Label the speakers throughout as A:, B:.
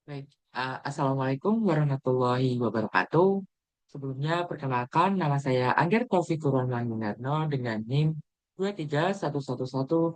A: Baik, Assalamualaikum warahmatullahi wabarakatuh. Sebelumnya, perkenalkan nama saya Angger Taufik Kurniawan Winarno dengan NIM 231110209.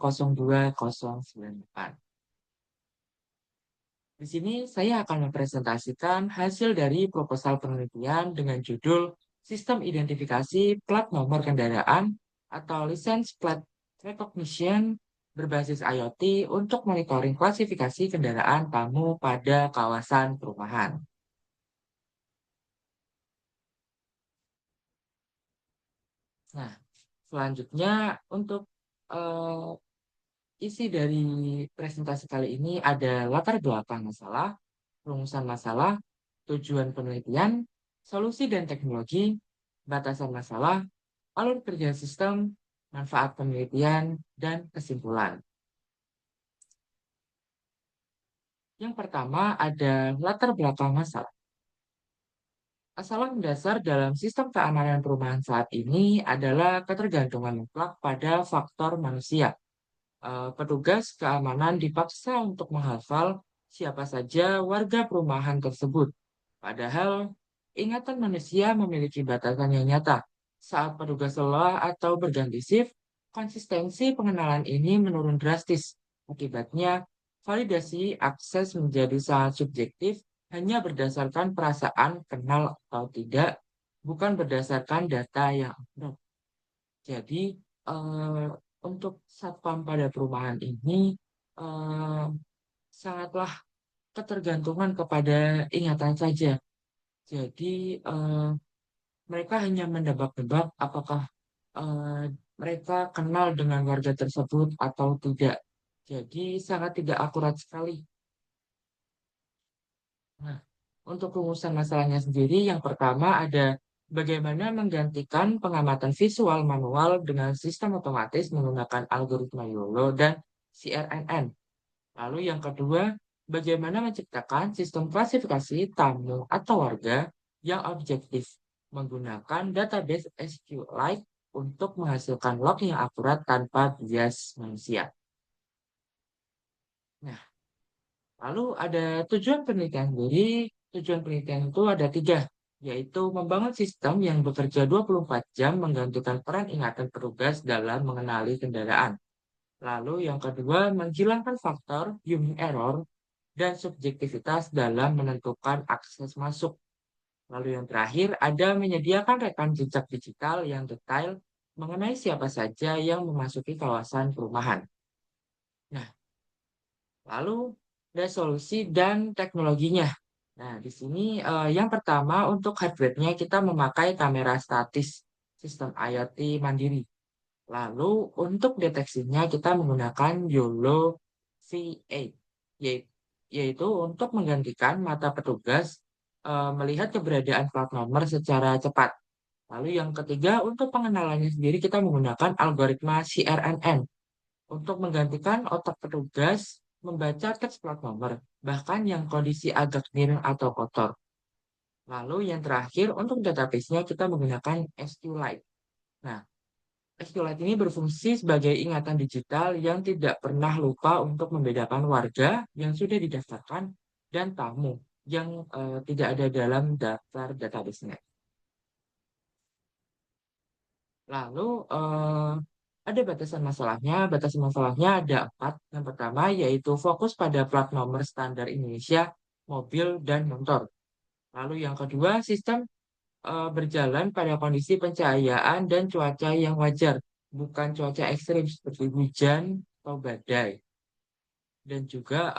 A: Di sini saya akan mempresentasikan hasil dari proposal penelitian dengan judul Sistem Identifikasi Plat Nomor Kendaraan atau License Plate Recognition berbasis IoT untuk monitoring klasifikasi kendaraan tamu pada kawasan perumahan. Nah, selanjutnya untuk eh, isi dari presentasi kali ini ada latar belakang masalah, rumusan masalah, tujuan penelitian, solusi dan teknologi, batasan masalah, alur kerja sistem, manfaat penelitian, dan kesimpulan. Yang pertama ada latar belakang masalah. Masalah mendasar dalam sistem keamanan perumahan saat ini adalah ketergantungan mutlak pada faktor manusia. Petugas keamanan dipaksa untuk menghafal siapa saja warga perumahan tersebut. Padahal ingatan manusia memiliki batasan yang nyata. Saat petugas lelah atau berganti shift, konsistensi pengenalan ini menurun drastis. Akibatnya, validasi akses menjadi sangat subjektif hanya berdasarkan perasaan kenal atau tidak, bukan berdasarkan data yang akurat. Jadi, eh, untuk satpam pada perumahan ini eh, sangatlah ketergantungan kepada ingatan saja. Jadi, mereka hanya mendebak-debak apakah eh, mereka kenal dengan warga tersebut atau tidak. Jadi, sangat tidak akurat sekali. Nah, untuk rumusan masalahnya sendiri, yang pertama ada bagaimana menggantikan pengamatan visual manual dengan sistem otomatis menggunakan algoritma YOLO dan CRNN. Lalu yang kedua, bagaimana menciptakan sistem klasifikasi tamu atau warga yang objektif menggunakan database SQLite untuk menghasilkan log yang akurat tanpa bias manusia. Nah, lalu ada tujuan penelitian sendiri. Tujuan penelitian itu ada tiga, yaitu membangun sistem yang bekerja 24 jam menggantikan peran ingatan petugas dalam mengenali kendaraan. Lalu yang kedua, menghilangkan faktor human error dan subjektivitas dalam menentukan akses masuk. Lalu yang terakhir, ada menyediakan rekam jejak digital yang detail mengenai siapa saja yang memasuki kawasan perumahan. Nah, lalu resolusi dan teknologinya. Nah, di sini yang pertama untuk hardware-nya kita memakai kamera statis sistem IoT mandiri. Lalu untuk deteksinya kita menggunakan YOLO V8, yaitu untuk menggantikan mata petugas melihat keberadaan plat nomor secara cepat. Lalu yang ketiga untuk pengenalannya sendiri kita menggunakan algoritma CRNN untuk menggantikan otak petugas membaca teks plat nomor, bahkan yang kondisi agak miring atau kotor. Lalu yang terakhir untuk database-nya kita menggunakan SQLite. Nah, SQLite ini berfungsi sebagai ingatan digital yang tidak pernah lupa untuk membedakan warga yang sudah didaftarkan dan tamu yang tidak ada dalam daftar database-nya. Lalu ada batasan masalahnya. Batasan masalahnya ada empat. Yang pertama yaitu fokus pada plat nomor standar Indonesia, mobil, dan motor. Lalu yang kedua, sistem berjalan pada kondisi pencahayaan dan cuaca yang wajar, bukan cuaca ekstrim seperti hujan atau badai, dan juga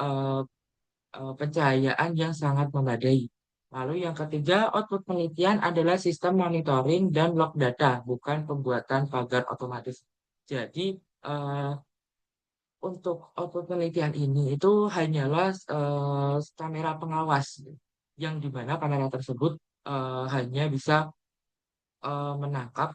A: pencahayaan yang sangat memadai. Lalu yang ketiga, output penelitian adalah sistem monitoring dan log data, bukan pembuatan pagar otomatis. Jadi, eh, untuk output penelitian ini itu hanyalah kamera pengawas, yang dimana kamera tersebut hanya bisa menangkap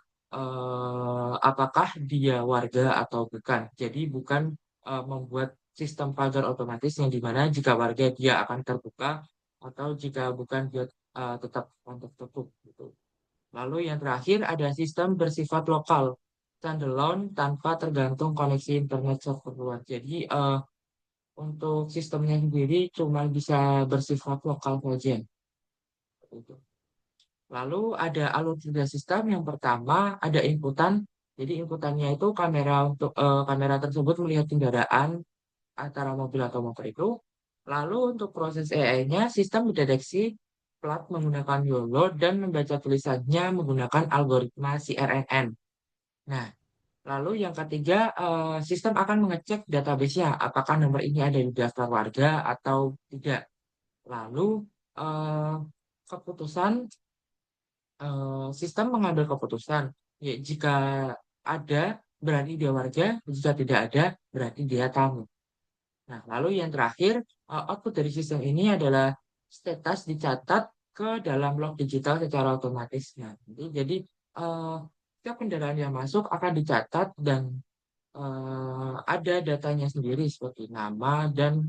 A: apakah dia warga atau bukan. Jadi bukan membuat sistem pagar otomatis yang dimana jika warga dia akan terbuka atau jika bukan dia tetap untuk tutup gitu. Lalu yang terakhir ada sistem bersifat lokal, standalone tanpa tergantung koneksi internet server luar. Jadi untuk sistemnya sendiri cuma bisa bersifat lokal saja. Seperti itu. Lalu ada alur kerja sistem yang pertama ada inputan. Jadi inputannya itu kamera untuk kamera tersebut melihat kendaraan antara mobil atau motor itu. Lalu untuk proses AI-nya sistem mendeteksi plat menggunakan YOLO dan membaca tulisannya menggunakan algoritma CRNN. Nah, lalu yang ketiga sistem akan mengecek database-nya apakah nomor ini ada di daftar warga atau tidak. Lalu eh, keputusan sistem mengambil keputusan. Ya, jika ada, berarti dia warga. Jika tidak ada, berarti dia tamu. Nah, lalu yang terakhir, output dari sistem ini adalah status dicatat ke dalam log digital secara otomatis. Nah, jadi eh, setiap kendaraan yang masuk akan dicatat dan ada datanya sendiri seperti nama dan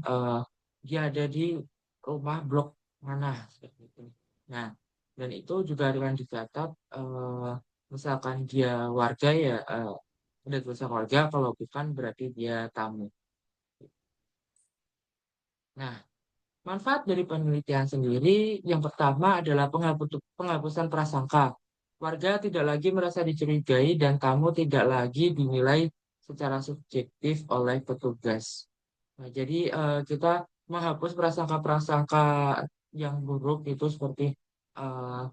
A: dia ada di rumah blok mana seperti itu. Nah, dan itu juga akan dicatat misalkan dia warga ya ada tulisan warga, kalau bukan berarti dia tamu. Nah, manfaat dari penelitian sendiri yang pertama adalah penghapusan prasangka. Warga tidak lagi merasa dicurigai dan tamu tidak lagi dinilai secara subjektif oleh petugas. Nah, jadi kita menghapus prasangka-prasangka yang buruk itu seperti eh,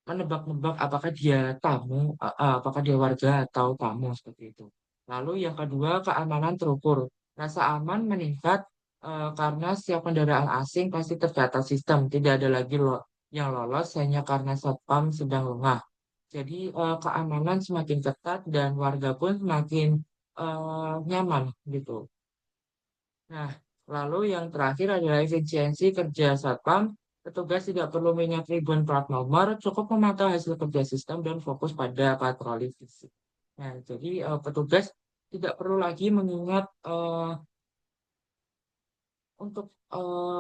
A: menebak-nebak apakah dia tamu, apakah dia warga atau tamu seperti itu. Lalu yang kedua, keamanan terukur. Rasa aman meningkat karena setiap kendaraan asing pasti terdata sistem. Tidak ada lagi yang lolos hanya karena satpam sedang lengah. Jadi keamanan semakin ketat dan warga pun semakin nyaman gitu. Nah, lalu yang terakhir adalah efisiensi kerja satpam. Petugas tidak perlu mengingat ribuan plat nomor, cukup memantau hasil kerja sistem dan fokus pada patroli fisik. Nah, jadi petugas tidak perlu lagi mengingat untuk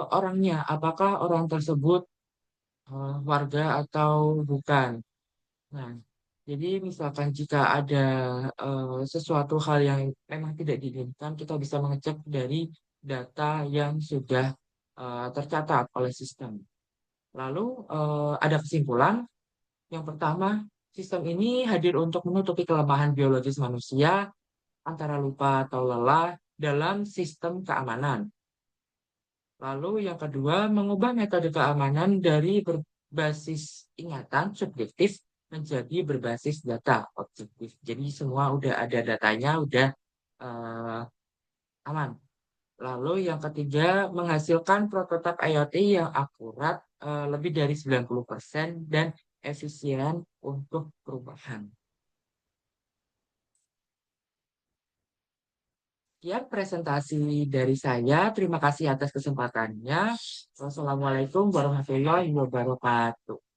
A: orangnya, apakah orang tersebut warga atau bukan. Nah, jadi misalkan jika ada sesuatu hal yang memang tidak diinginkan, kita bisa mengecek dari data yang sudah tercatat oleh sistem. Lalu ada kesimpulan. Yang pertama, sistem ini hadir untuk menutupi kelemahan biologis manusia antara lupa atau lelah dalam sistem keamanan. Lalu yang kedua, mengubah metode keamanan dari berbasis ingatan subjektif menjadi berbasis data objektif. Jadi semua udah ada datanya, udah eh, aman. Lalu yang ketiga, menghasilkan prototipe IoT yang akurat lebih dari 90% dan efisien untuk perubahan. Sekian presentasi dari saya. Terima kasih atas kesempatannya. Wassalamualaikum warahmatullahi wabarakatuh.